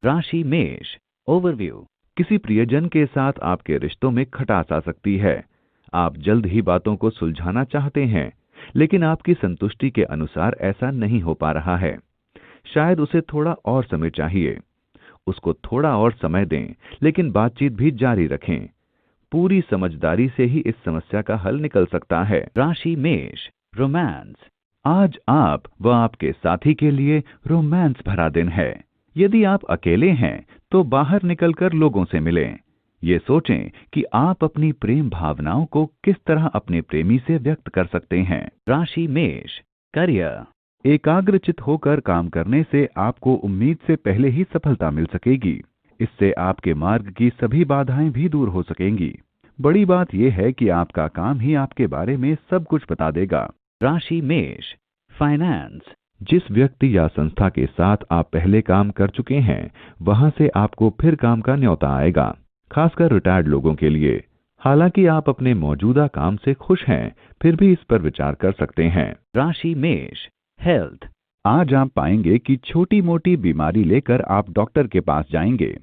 राशि मेष। ओवरव्यू। किसी प्रियजन के साथ आपके रिश्तों में खटास आ सकती है। आप जल्द ही बातों को सुलझाना चाहते हैं, लेकिन आपकी संतुष्टि के अनुसार ऐसा नहीं हो पा रहा है। शायद उसे थोड़ा और समय चाहिए। उसको थोड़ा और समय दें, लेकिन बातचीत भी जारी रखें। पूरी समझदारी से ही इस समस्या का हल निकल सकता है। राशि मेष। रोमांस। आज आप व आपके साथी के लिए रोमांस भरा दिन है। यदि आप अकेले हैं तो बाहर निकलकर लोगों से मिलें। ये सोचें कि आप अपनी प्रेम भावनाओं को किस तरह अपने प्रेमी से व्यक्त कर सकते हैं। राशि मेष। करियर। एकाग्रचित होकर काम करने से आपको उम्मीद से पहले ही सफलता मिल सकेगी। इससे आपके मार्ग की सभी बाधाएं भी दूर हो सकेंगी। बड़ी बात यह है कि आपका काम ही आपके बारे में सब कुछ बता देगा। राशि मेष। फाइनेंस। जिस व्यक्ति या संस्था के साथ आप पहले काम कर चुके हैं, वहां से आपको फिर काम का न्योता आएगा, खासकर रिटायर्ड लोगों के लिए। हालांकि आप अपने मौजूदा काम से खुश हैं, फिर भी इस पर विचार कर सकते हैं। राशि मेष। हेल्थ। आज आप पाएंगे कि छोटी मोटी बीमारी लेकर आप डॉक्टर के पास जाएंगे।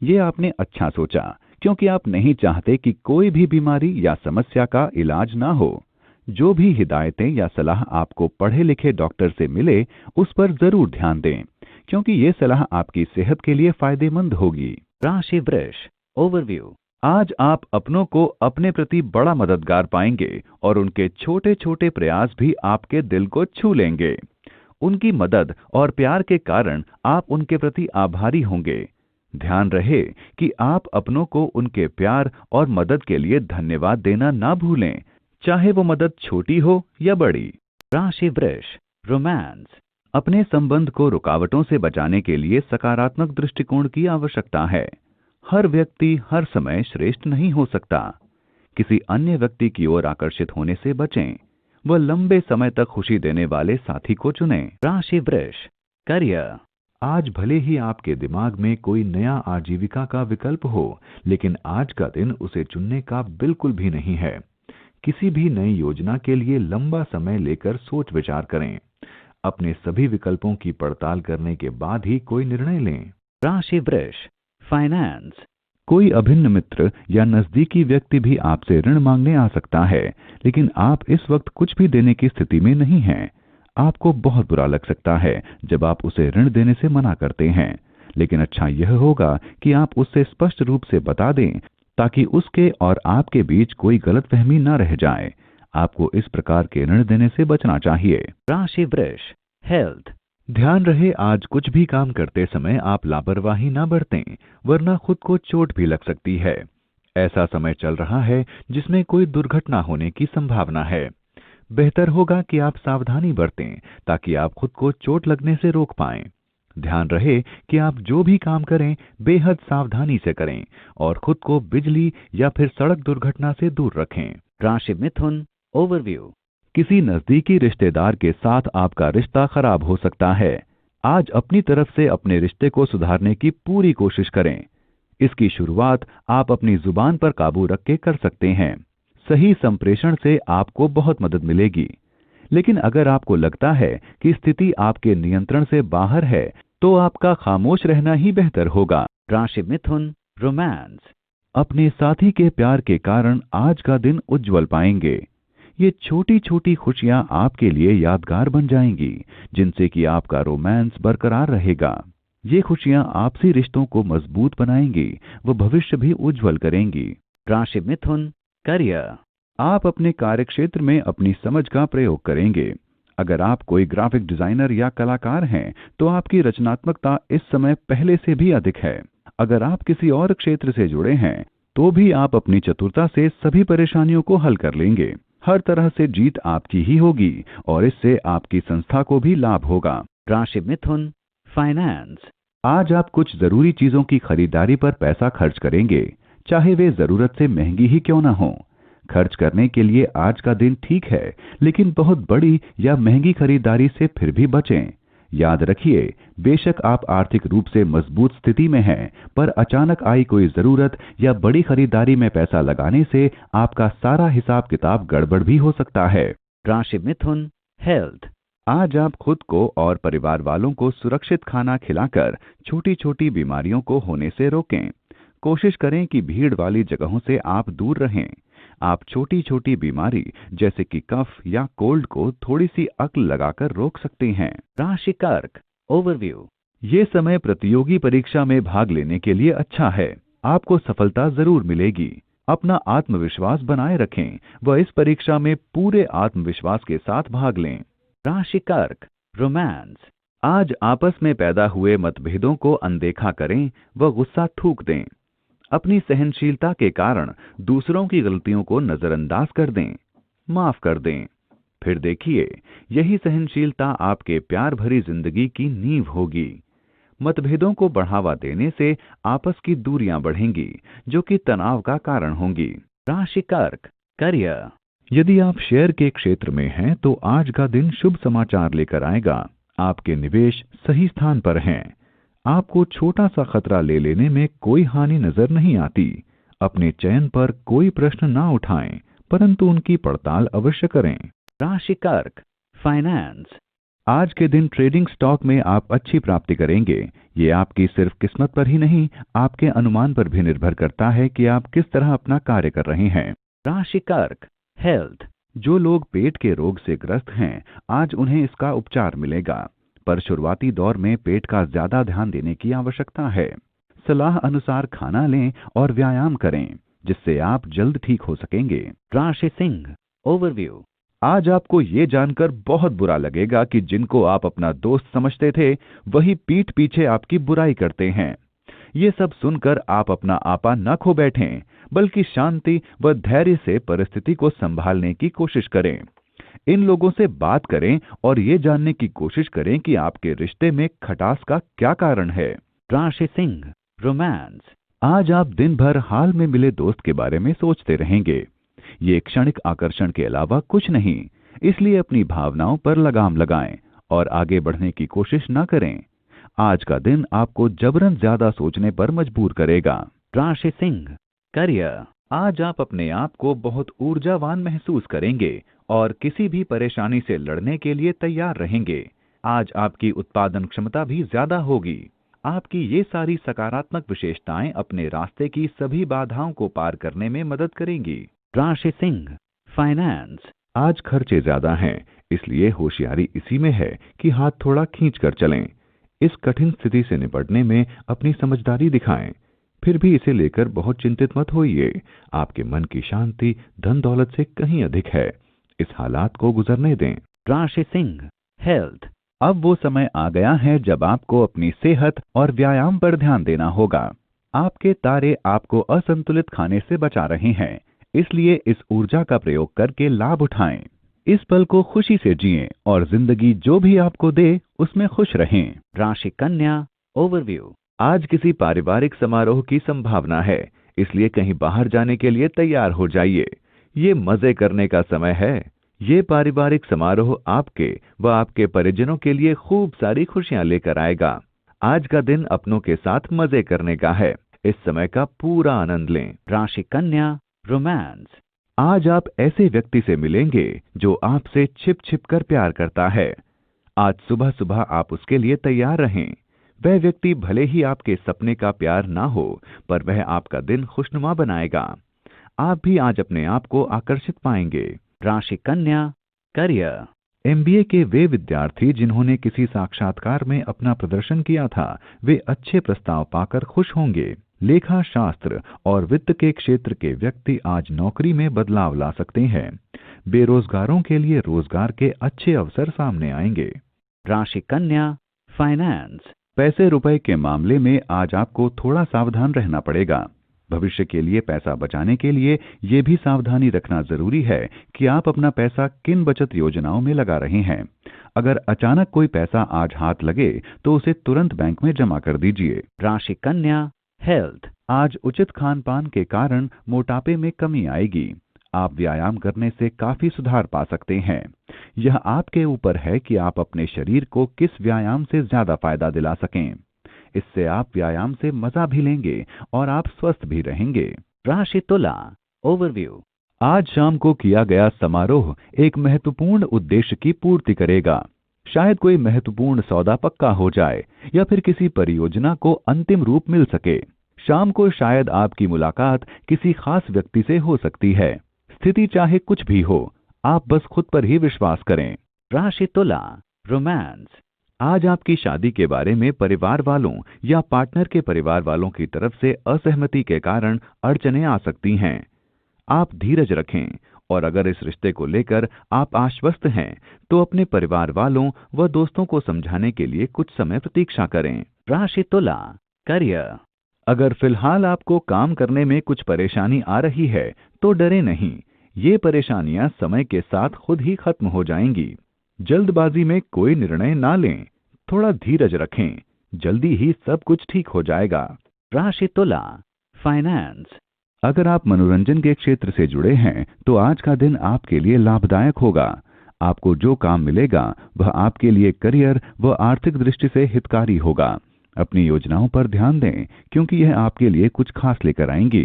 ये आपने अच्छा सोचा, क्योंकि आप नहीं चाहते कि कोई भी बीमारी या समस्या का इलाज ना हो। जो भी हिदायतें या सलाह आपको पढ़े लिखे डॉक्टर से मिले, उस पर जरूर ध्यान दें, क्योंकि ये सलाह आपकी सेहत के लिए फायदेमंद होगी। राशि वृष। ओवरव्यू। आज आप अपनों को अपने प्रति बड़ा मददगार पाएंगे और उनके छोटे छोटे प्रयास भी आपके दिल को छू लेंगे। उनकी मदद और प्यार के कारण आप उनके प्रति आभारी होंगे। ध्यान रहे कि आप अपनों को उनके प्यार और मदद के लिए धन्यवाद देना ना भूलें, चाहे वो मदद छोटी हो या बड़ी। राशि वृष। रोमांस। अपने संबंध को रुकावटों से बचाने के लिए सकारात्मक दृष्टिकोण की आवश्यकता है। हर व्यक्ति हर समय श्रेष्ठ नहीं हो सकता। किसी अन्य व्यक्ति की ओर आकर्षित होने से बचें। वह लंबे समय तक खुशी देने वाले साथी को चुनें। राशि वृष। करियर। आज भले ही आपके दिमाग में कोई नया आजीविका का विकल्प हो, लेकिन आज का दिन उसे चुनने का बिल्कुल भी नहीं है। किसी भी नई योजना के लिए लंबा समय लेकर सोच विचार करें। अपने सभी विकल्पों की पड़ताल करने के बाद ही कोई निर्णय लें। राशि वृष। फाइनेंस। कोई अभिन्न मित्र या नजदीकी व्यक्ति भी आपसे ऋण मांगने आ सकता है, लेकिन आप इस वक्त कुछ भी देने की स्थिति में नहीं हैं। आपको बहुत बुरा लग सकता है जब आप उसे ऋण देने से मना करते हैं, लेकिन अच्छा यह होगा कि आप उससे स्पष्ट रूप से बता दें, ताकि उसके और आपके बीच कोई गलतफहमी न रह जाए। आपको इस प्रकार के ऋण देने से बचना चाहिए। राशि वृष। हेल्थ। ध्यान रहे, आज कुछ भी काम करते समय आप लापरवाही न बरतें, वरना खुद को चोट भी लग सकती है। ऐसा समय चल रहा है जिसमें कोई दुर्घटना होने की संभावना है। बेहतर होगा कि आप सावधानी बरतें, ताकि आप खुद को चोट लगने से रोक पाएं। ध्यान रहे कि आप जो भी काम करें बेहद सावधानी से करें और खुद को बिजली या फिर सड़क दुर्घटना से दूर रखें। राशि मिथुन। ओवरव्यू। किसी नजदीकी रिश्तेदार के साथ आपका रिश्ता खराब हो सकता है। आज अपनी तरफ से अपने रिश्ते को सुधारने की पूरी कोशिश करें। इसकी शुरुआत आप अपनी जुबान पर काबू रख के कर सकते हैं। सही संप्रेषण से आपको बहुत मदद मिलेगी। लेकिन अगर आपको लगता है कि स्थिति आपके नियंत्रण से बाहर है, तो आपका खामोश रहना ही बेहतर होगा। राशि मिथुन। रोमांस। अपने साथी के प्यार के कारण आज का दिन उज्जवल पाएंगे। ये छोटी छोटी खुशियां आपके लिए यादगार बन जाएंगी, जिनसे कि आपका रोमांस बरकरार रहेगा। ये खुशियां आपसी रिश्तों को मजबूत बनाएंगी व भविष्य भी उज्जवल करेंगी। राशि मिथुन। करियर। आप अपने कार्यक्षेत्र में अपनी समझ का प्रयोग करेंगे। अगर आप कोई ग्राफिक डिजाइनर या कलाकार हैं, तो आपकी रचनात्मकता इस समय पहले से भी अधिक है। अगर आप किसी और क्षेत्र से जुड़े हैं, तो भी आप अपनी चतुरता से सभी परेशानियों को हल कर लेंगे। हर तरह से जीत आपकी ही होगी और इससे आपकी संस्था को भी लाभ होगा। राशि मिथुन। फाइनेंस। आज आप कुछ जरूरी चीजों की खरीदारी पर पैसा खर्च करेंगे, चाहे वे जरूरत से महंगी ही क्यों न हो। खर्च करने के लिए आज का दिन ठीक है, लेकिन बहुत बड़ी या महंगी खरीदारी से फिर भी बचें। याद रखिए, बेशक आप आर्थिक रूप से मजबूत स्थिति में हैं, पर अचानक आई कोई जरूरत या बड़ी खरीदारी में पैसा लगाने से आपका सारा हिसाब किताब गड़बड़ भी हो सकता है। राशि मिथुन। हेल्थ। आज आप खुद को और परिवार वालों को सुरक्षित खाना खिलाकर छोटी छोटी बीमारियों को होने से रोकें। कोशिश करें कि भीड़ वाली जगहों से आप दूर रहें। आप छोटी छोटी बीमारी जैसे कि कफ या कोल्ड को थोड़ी सी अक्ल लगाकर रोक सकते हैं। राशि कर्क ओवरव्यू। ये समय प्रतियोगी परीक्षा में भाग लेने के लिए अच्छा है। आपको सफलता जरूर मिलेगी। अपना आत्मविश्वास बनाए रखें व इस परीक्षा में पूरे आत्मविश्वास के साथ भाग लें। राशि कर्क रोमांस। आज आपस में पैदा हुए मतभेदों को अनदेखा करें व गुस्सा थूक दें। अपनी सहनशीलता के कारण दूसरों की गलतियों को नजरअंदाज कर दें, माफ कर दें। फिर देखिए, यही सहनशीलता आपके प्यार भरी जिंदगी की नींव होगी। मतभेदों को बढ़ावा देने से आपस की दूरियां बढ़ेंगी, जो कि तनाव का कारण होंगी। राशि कर्क करियर। यदि आप शेयर के क्षेत्र में हैं तो आज का दिन शुभ समाचार लेकर आएगा। आपके निवेश सही स्थान पर हैं। आपको छोटा सा खतरा ले लेने में कोई हानि नजर नहीं आती। अपने चयन पर कोई प्रश्न ना उठाएं, परंतु उनकी पड़ताल अवश्य करें। राशि कर्क फाइनेंस। आज के दिन ट्रेडिंग स्टॉक में आप अच्छी प्राप्ति करेंगे। ये आपकी सिर्फ किस्मत पर ही नहीं, आपके अनुमान पर भी निर्भर करता है कि आप किस तरह अपना कार्य कर रहे हैं। राशि कर्क हेल्थ। जो लोग पेट के रोग से ग्रस्त हैं, आज उन्हें इसका उपचार मिलेगा, पर शुरुआती दौर में पेट का ज्यादा ध्यान देने की आवश्यकता है। सलाह अनुसार खाना लें और व्यायाम करें, जिससे आप जल्द ठीक हो सकेंगे। राशि सिंह ओवरव्यू। आज आपको ये जानकर बहुत बुरा लगेगा कि जिनको आप अपना दोस्त समझते थे, वही पीठ पीछे आपकी बुराई करते हैं। ये सब सुनकर आप अपना आपा न खो बैठें, बल्कि शांति व धैर्य से परिस्थिति को संभालने की कोशिश करें। इन लोगों से बात करें और ये जानने की कोशिश करें कि आपके रिश्ते में खटास का क्या कारण है। राशि सिंह रोमांस। आज आप दिन भर हाल में मिले दोस्त के बारे में सोचते रहेंगे। ये क्षणिक आकर्षण के अलावा कुछ नहीं, इसलिए अपनी भावनाओं पर लगाम लगाएं और आगे बढ़ने की कोशिश न करें। आज का दिन आपको जबरन ज्यादा सोचने पर मजबूर करेगा। राशि सिंह करियर। आज आप अपने आप को बहुत ऊर्जावान महसूस करेंगे और किसी भी परेशानी से लड़ने के लिए तैयार रहेंगे। आज आपकी उत्पादन क्षमता भी ज्यादा होगी। आपकी ये सारी सकारात्मक विशेषताएं अपने रास्ते की सभी बाधाओं को पार करने में मदद करेंगी। राशि सिंह फाइनेंस। आज खर्चे ज्यादा हैं, इसलिए होशियारी इसी में है कि हाथ थोड़ा खींच कर चलें। इस कठिन स्थिति से निपटने में अपनी समझदारी दिखाएं। फिर भी इसे लेकर बहुत चिंतित मत होइए। आपके मन की शांति धन दौलत से कहीं अधिक है। इस हालात को गुजरने दें। राशि सिंह हेल्थ। अब वो समय आ गया है जब आपको अपनी सेहत और व्यायाम पर ध्यान देना होगा। आपके तारे आपको असंतुलित खाने से बचा रहे हैं, इसलिए इस ऊर्जा का प्रयोग करके लाभ उठाएं। इस पल को खुशी से जिएं और जिंदगी जो भी आपको दे उसमें खुश रहें। राशि कन्या ओवरव्यू। आज किसी पारिवारिक समारोह की संभावना है, इसलिए कहीं बाहर जाने के लिए तैयार हो जाइए। ये मजे करने का समय है। ये पारिवारिक समारोह आपके व आपके परिजनों के लिए खूब सारी खुशियां लेकर आएगा। आज का दिन अपनों के साथ मजे करने का है। इस समय का पूरा आनंद लें। राशि कन्या रोमांस। आज आप ऐसे व्यक्ति से मिलेंगे जो आपसे छिप छिप कर प्यार करता है। आज सुबह सुबह आप उसके लिए तैयार रहें। वह व्यक्ति भले ही आपके सपने का प्यार ना हो, पर वह आपका दिन खुशनुमा बनाएगा। आप भी आज अपने आप को आकर्षित पाएंगे। राशि कन्या करियर। एमबीए के वे विद्यार्थी जिन्होंने किसी साक्षात्कार में अपना प्रदर्शन किया था, वे अच्छे प्रस्ताव पाकर खुश होंगे। लेखा शास्त्र और वित्त के क्षेत्र के व्यक्ति आज नौकरी में बदलाव ला सकते हैं। बेरोजगारों के लिए रोजगार के अच्छे अवसर सामने आएंगे। राशि कन्या फाइनेंस। पैसे रुपए के मामले में आज आपको थोड़ा सावधान रहना पड़ेगा। भविष्य के लिए पैसा बचाने के लिए ये भी सावधानी रखना जरूरी है कि आप अपना पैसा किन बचत योजनाओं में लगा रहे हैं। अगर अचानक कोई पैसा आज हाथ लगे तो उसे तुरंत बैंक में जमा कर दीजिए। राशि कन्या हेल्थ। आज उचित खान पान के कारण मोटापे में कमी आएगी। आप व्यायाम करने से काफी सुधार पा सकते हैं। यह आपके ऊपर है कि आप अपने शरीर को किस व्यायाम से ज्यादा फायदा दिला सकें। इससे आप व्यायाम से मजा भी लेंगे और आप स्वस्थ भी रहेंगे। राशि तुला ओवरव्यू। आज शाम को किया गया समारोह एक महत्वपूर्ण उद्देश्य की पूर्ति करेगा। शायद कोई महत्वपूर्ण सौदा पक्का हो जाए या फिर किसी परियोजना को अंतिम रूप मिल सके। शाम को शायद आपकी मुलाकात किसी खास व्यक्ति से हो सकती है। स्थिति चाहे कुछ भी हो, आप बस खुद पर ही विश्वास करें। राशि तुला, रोमांस। आज आपकी शादी के बारे में परिवार वालों या पार्टनर के परिवार वालों की तरफ से असहमति के कारण अड़चनें आ सकती हैं। आप धीरज रखें और अगर इस रिश्ते को लेकर आप आश्वस्त हैं तो अपने परिवार वालों व दोस्तों को समझाने के लिए कुछ समय प्रतीक्षा करें। राशि तुला, करियर। अगर फिलहाल आपको काम करने में कुछ परेशानी आ रही है तो डरे नहीं, ये परेशानियां समय के साथ खुद ही खत्म हो जाएंगी। जल्दबाजी में कोई निर्णय ना लें, थोड़ा धीरज रखें, जल्दी ही सब कुछ ठीक हो जाएगा। राशि तुला, फाइनेंस। अगर आप मनोरंजन के क्षेत्र से जुड़े हैं तो आज का दिन आपके लिए लाभदायक होगा। आपको जो काम मिलेगा वह आपके लिए करियर व आर्थिक दृष्टि से हितकारी होगा। अपनी योजनाओं पर ध्यान दें क्योंकि यह आपके लिए कुछ खास लेकर आएंगी।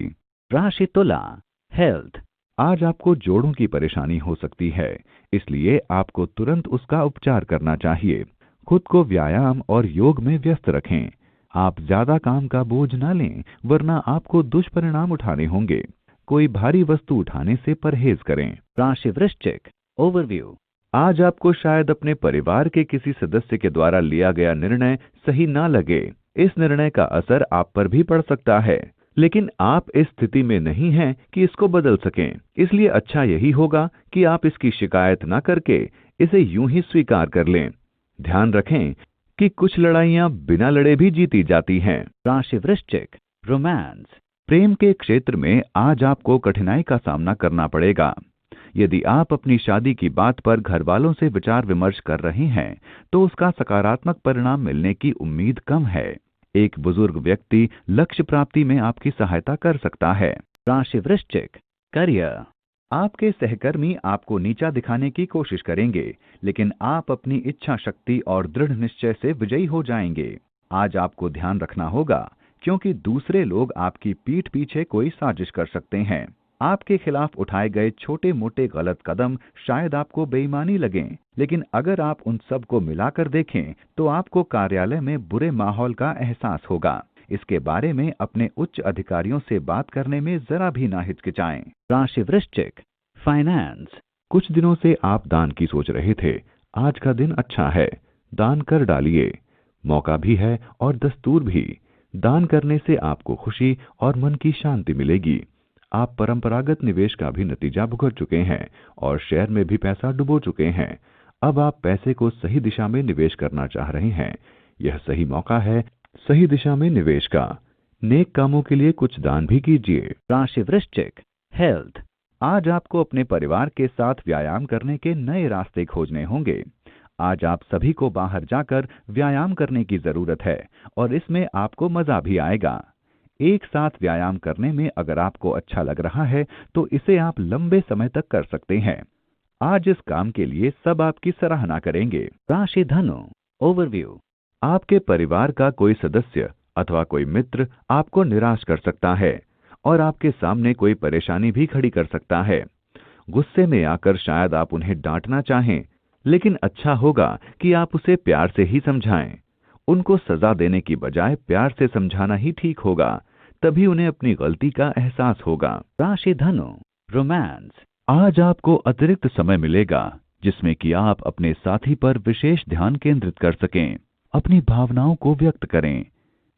राशि तुला, हेल्थ। आज आपको जोड़ों की परेशानी हो सकती है, इसलिए आपको तुरंत उसका उपचार करना चाहिए। खुद को व्यायाम और योग में व्यस्त रखें। आप ज्यादा काम का बोझ ना लें वरना आपको दुष्परिणाम उठाने होंगे। कोई भारी वस्तु उठाने से परहेज करें। राशि वृश्चिक, ओवरव्यू। आज आपको शायद अपने परिवार के किसी सदस्य के द्वारा लिया गया निर्णय सही ना लगे। इस निर्णय का असर आप पर भी पड़ सकता है, लेकिन आप इस स्थिति में नहीं हैं कि इसको बदल सकें। इसलिए अच्छा यही होगा कि आप इसकी शिकायत न करके इसे यूं ही स्वीकार कर लें। ध्यान रखें कि कुछ लड़ाइयां बिना लड़े भी जीती जाती हैं। राशि वृश्चिक, रोमांस। प्रेम के क्षेत्र में आज आपको कठिनाई का सामना करना पड़ेगा। यदि आप अपनी शादी की बात पर घर वालों से विचार विमर्श कर रहे हैं तो उसका सकारात्मक परिणाम मिलने की उम्मीद कम है। एक बुजुर्ग व्यक्ति लक्ष्य प्राप्ति में आपकी सहायता कर सकता है। राशि वृश्चिक, करियर। आपके सहकर्मी आपको नीचा दिखाने की कोशिश करेंगे, लेकिन आप अपनी इच्छा शक्ति और दृढ़ निश्चय से विजयी हो जाएंगे। आज आपको ध्यान रखना होगा क्योंकि दूसरे लोग आपकी पीठ पीछे कोई साजिश कर सकते हैं। आपके खिलाफ उठाए गए छोटे मोटे गलत कदम शायद आपको बेईमानी लगें, लेकिन अगर आप उन सब को मिलाकर देखें तो आपको कार्यालय में बुरे माहौल का एहसास होगा। इसके बारे में अपने उच्च अधिकारियों से बात करने में जरा भी ना हिचकिचाएं। राशि वृश्चिक, फाइनेंस। कुछ दिनों से आप दान की सोच रहे थे, आज का दिन अच्छा है, दान कर डालिए। मौका भी है और दस्तूर भी। दान करने से आपको खुशी और मन की शांति मिलेगी। आप परंपरागत निवेश का भी नतीजा भुगत चुके हैं और शेयर में भी पैसा डुबो चुके हैं। अब आप पैसे को सही दिशा में निवेश करना चाह रहे हैं। यह सही मौका है सही दिशा में निवेश का। नेक कामों के लिए कुछ दान भी कीजिए। राशि वृश्चिक, हेल्थ। आज आपको अपने परिवार के साथ व्यायाम करने के नए रास्ते खोजने होंगे। आज आप सभी को बाहर जाकर व्यायाम करने की जरूरत है और इसमें आपको मजा भी आएगा। एक साथ व्यायाम करने में अगर आपको अच्छा लग रहा है तो इसे आप लंबे समय तक कर सकते हैं। आज इस काम के लिए सब आपकी सराहना करेंगे। राशि धनु, ओवरव्यू। आपके परिवार का कोई सदस्य अथवा कोई मित्र आपको निराश कर सकता है और आपके सामने कोई परेशानी भी खड़ी कर सकता है। गुस्से में आकर शायद आप उन्हें डांटना चाहें, लेकिन अच्छा होगा कि आप उसे प्यार से ही समझाएं। उनको सजा देने की बजाय प्यार से समझाना ही ठीक होगा, तभी उन्हें अपनी गलती का एहसास होगा। राशि धनु, रोमांस। आज आपको अतिरिक्त समय मिलेगा जिसमें कि आप अपने साथी पर विशेष ध्यान केंद्रित कर सकें। अपनी भावनाओं को व्यक्त करें।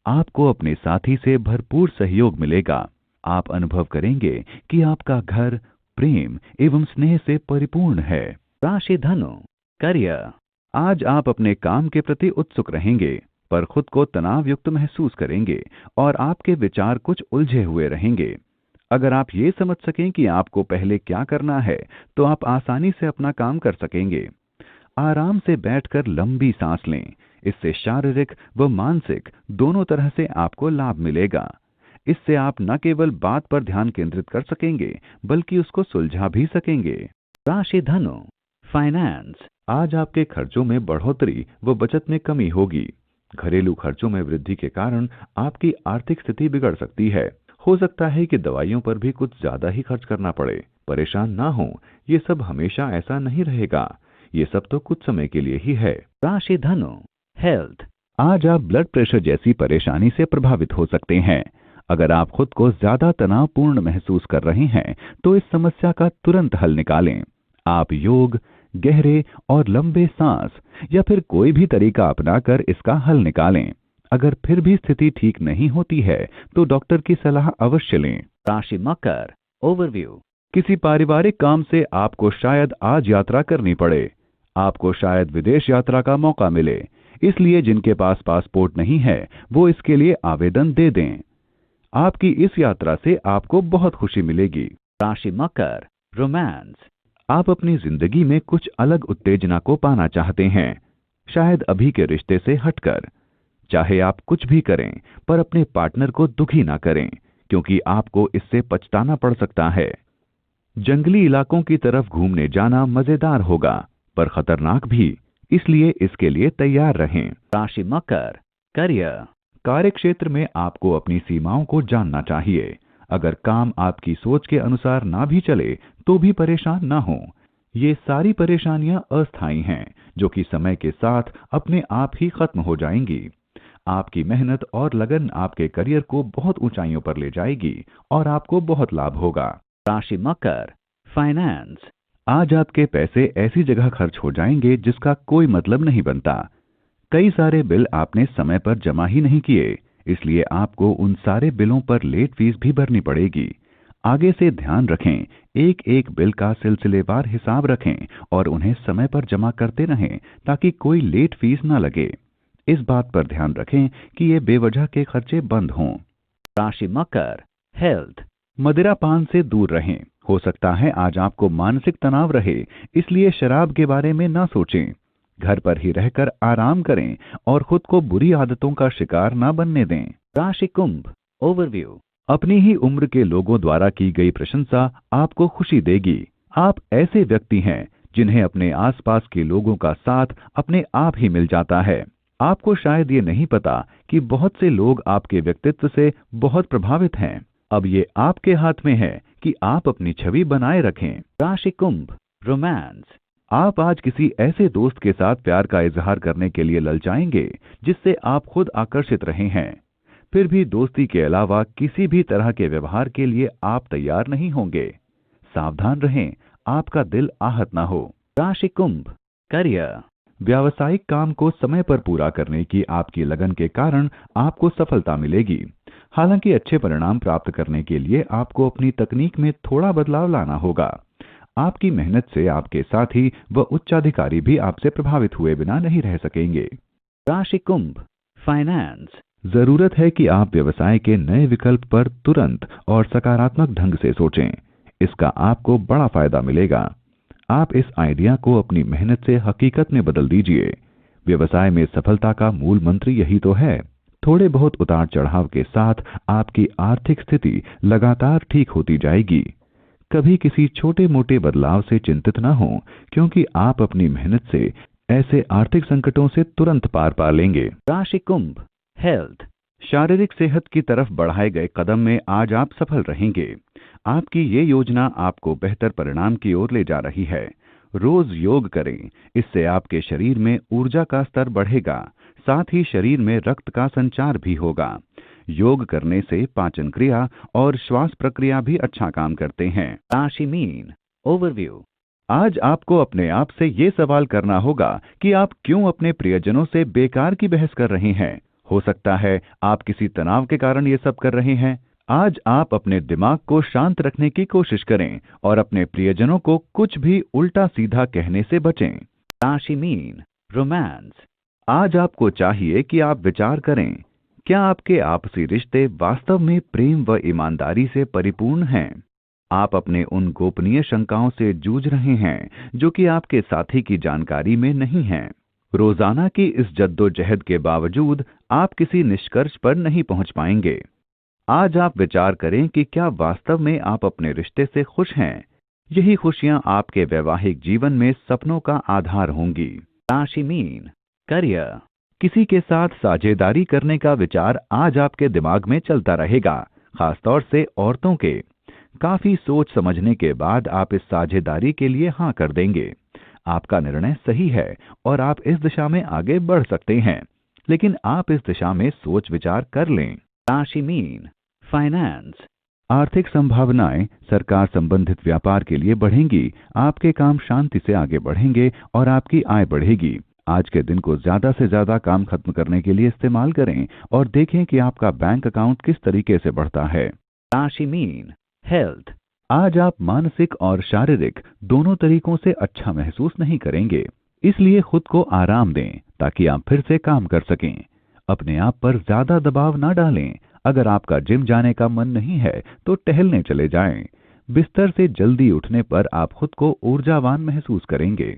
आपको अपने साथी से भरपूर सहयोग मिलेगा। आप अनुभव करेंगे कि आपका घर प्रेम एवं स्नेह से परिपूर्ण है। राशि धनु, करियर। आज आप अपने काम के प्रति उत्सुक रहेंगे पर खुद को तनाव युक्त महसूस करेंगे और आपके विचार कुछ उलझे हुए रहेंगे। अगर आप ये समझ सकें कि आपको पहले क्या करना है तो आप आसानी से अपना काम कर सकेंगे। आराम से बैठकर लंबी सांस लें, इससे शारीरिक व मानसिक दोनों तरह से आपको लाभ मिलेगा। इससे आप न केवल बात पर ध्यान केंद्रित कर सकेंगे बल्कि उसको सुलझा भी सकेंगे। राशि धनु, फाइनेंस। आज आपके खर्चों में बढ़ोतरी व बचत में कमी होगी। घरेलू खर्चों में वृद्धि के कारण आपकी आर्थिक स्थिति बिगड़ सकती है। हो सकता है कि दवाइयों पर भी कुछ ज्यादा ही खर्च करना पड़े। परेशान ना हो, ये सब हमेशा ऐसा नहीं रहेगा। ये सब तो कुछ समय के लिए ही है। राशि धनु, हेल्थ। आज आप ब्लड प्रेशर जैसी परेशानी से प्रभावित हो सकते हैं। अगर आप खुद को ज्यादा तनावपूर्ण महसूस कर रहे हैं तो इस समस्या का तुरंत हल निकालें। आप योग, गहरे और लंबे सांस या फिर कोई भी तरीका अपनाकर इसका हल निकालें। अगर फिर भी स्थिति ठीक नहीं होती है तो डॉक्टर की सलाह अवश्य लें। राशि मकर, ओवरव्यू। किसी पारिवारिक काम से आपको शायद आज यात्रा करनी पड़े। आपको शायद विदेश यात्रा का मौका मिले, इसलिए जिनके पास पासपोर्ट नहीं है वो इसके लिए आवेदन दे दें। आपकी इस यात्रा से आपको बहुत खुशी मिलेगी। राशि मकर, रोमांस। आप अपनी जिंदगी में कुछ अलग उत्तेजना को पाना चाहते हैं, शायद अभी के रिश्ते से हटकर। चाहे आप कुछ भी करें पर अपने पार्टनर को दुखी ना करें, क्योंकि आपको इससे पछताना पड़ सकता है। जंगली इलाकों की तरफ घूमने जाना मजेदार होगा पर खतरनाक भी, इसलिए इसके लिए तैयार रहें। राशि मकर, करियर। कार्य क्षेत्र में आपको अपनी सीमाओं को जानना चाहिए। अगर काम आपकी सोच के अनुसार ना भी चले तो भी परेशान ना हो। ये सारी परेशानियां अस्थायी हैं जो कि समय के साथ अपने आप ही खत्म हो जाएंगी। आपकी मेहनत और लगन आपके करियर को बहुत ऊंचाइयों पर ले जाएगी और आपको बहुत लाभ होगा। राशि मकर, फाइनेंस। आज आपके पैसे ऐसी जगह खर्च हो जाएंगे जिसका कोई मतलब नहीं बनता। कई सारे बिल आपने समय पर जमा ही नहीं किए, इसलिए आपको उन सारे बिलों पर लेट फीस भी भरनी पड़ेगी। आगे से ध्यान रखें, एक एक बिल का सिलसिलेवार हिसाब रखें और उन्हें समय पर जमा करते रहें ताकि कोई लेट फीस न लगे। इस बात पर ध्यान रखें कि ये बेवजह के खर्चे बंद हों। राशि मकर, हेल्थ। मदिरा पान से दूर रहें। हो सकता है आज आपको मानसिक तनाव रहे, इसलिए शराब के बारे में ना सोचें। घर पर ही रहकर आराम करें और खुद को बुरी आदतों का शिकार ना बनने दें। राशि कुंभ, ओवरव्यू। अपनी ही उम्र के लोगों द्वारा की गई प्रशंसा आपको खुशी देगी। आप ऐसे व्यक्ति हैं जिन्हें अपने आसपास के लोगों का साथ अपने आप ही मिल जाता है। आपको शायद ये नहीं पता कि बहुत से लोग आपके व्यक्तित्व से बहुत प्रभावित हैं। अब ये आपके हाथ में है कि आप अपनी छवि बनाए रखें। राशि कुंभ, रोमांस। आप आज किसी ऐसे दोस्त के साथ प्यार का इजहार करने के लिए ललचाएंगे जिससे आप खुद आकर्षित रहे हैं। फिर भी दोस्ती के अलावा किसी भी तरह के व्यवहार के लिए आप तैयार नहीं होंगे। सावधान रहें, आपका दिल आहत ना हो। राशि कुंभ, करियर। व्यावसायिक काम को समय पर पूरा करने की आपकी लगन के कारण आपको सफलता मिलेगी। हालांकि अच्छे परिणाम प्राप्त करने के लिए आपको अपनी तकनीक में थोड़ा बदलाव लाना होगा। आपकी मेहनत से आपके साथी व उच्चाधिकारी भी आपसे प्रभावित हुए बिना नहीं रह सकेंगे। राशि कुंभ, फाइनेंस। जरूरत है कि आप व्यवसाय के नए विकल्प पर तुरंत और सकारात्मक ढंग से सोचें। इसका आपको बड़ा फायदा मिलेगा। आप इस आइडिया को अपनी मेहनत से हकीकत में बदल दीजिए। व्यवसाय में सफलता का मूल मंत्र यही तो है। थोड़े बहुत उतार चढ़ाव के साथ आपकी आर्थिक स्थिति लगातार ठीक होती जाएगी। कभी किसी छोटे मोटे बदलाव से चिंतित न हो, क्योंकि आप अपनी मेहनत से ऐसे आर्थिक संकटों से तुरंत पार पा लेंगे। राशि कुंभ, हेल्थ। शारीरिक सेहत की तरफ बढ़ाए गए कदम में आज आप सफल रहेंगे। आपकी ये योजना आपको बेहतर परिणाम की ओर ले जा रही है। रोज योग करें, इससे आपके शरीर में ऊर्जा का स्तर बढ़ेगा, साथ ही शरीर में रक्त का संचार भी होगा। योग करने से पाचन क्रिया और श्वास प्रक्रिया भी अच्छा काम करते हैं। राशि मीन, ओवरव्यू। आज आपको अपने आप से ये सवाल करना होगा कि आप क्यों अपने प्रियजनों से बेकार की बहस कर रहे हैं। हो सकता है आप किसी तनाव के कारण ये सब कर रहे हैं। आज आप अपने दिमाग को शांत रखने की कोशिश करें और अपने प्रियजनों को कुछ भी उल्टा सीधा कहने से बचें। राशि मीन, रोमांस। आज आपको चाहिए कि आप विचार करें, क्या आपके आपसी रिश्ते वास्तव में प्रेम व ईमानदारी से परिपूर्ण हैं? आप अपने उन गोपनीय शंकाओं से जूझ रहे हैं जो कि आपके साथी की जानकारी में नहीं हैं। रोजाना की इस जद्दोजहद के बावजूद आप किसी निष्कर्ष पर नहीं पहुंच पाएंगे। आज आप विचार करें कि क्या वास्तव में आप अपने रिश्ते से खुश हैं। यही खुशियां आपके वैवाहिक जीवन में सपनों का आधार होंगी। राशि मीन, करियर। किसी के साथ साझेदारी करने का विचार आज आपके दिमाग में चलता रहेगा, खासतौर से औरतों के। काफी सोच समझने के बाद आप इस साझेदारी के लिए हाँ कर देंगे। आपका निर्णय सही है और आप इस दिशा में आगे बढ़ सकते हैं, लेकिन आप इस दिशा में सोच विचार कर लें। राशि मीन, फाइनेंस। आर्थिक संभावनाएं सरकार संबंधित व्यापार के लिए बढ़ेंगी। आपके काम शांति से आगे बढ़ेंगे और आपकी आय बढ़ेगी। आज के दिन को ज्यादा से ज्यादा काम खत्म करने के लिए इस्तेमाल करें और देखें कि आपका बैंक अकाउंट किस तरीके से बढ़ता है। राशि मीन, हेल्थ। आज आप मानसिक और शारीरिक दोनों तरीकों से अच्छा महसूस नहीं करेंगे, इसलिए खुद को आराम दें ताकि आप फिर से काम कर सकें। अपने आप पर ज्यादा दबाव ना डालें। अगर आपका जिम जाने का मन नहीं है तो टहलने चले जाएं। बिस्तर से जल्दी उठने पर आप खुद को ऊर्जावान महसूस करेंगे।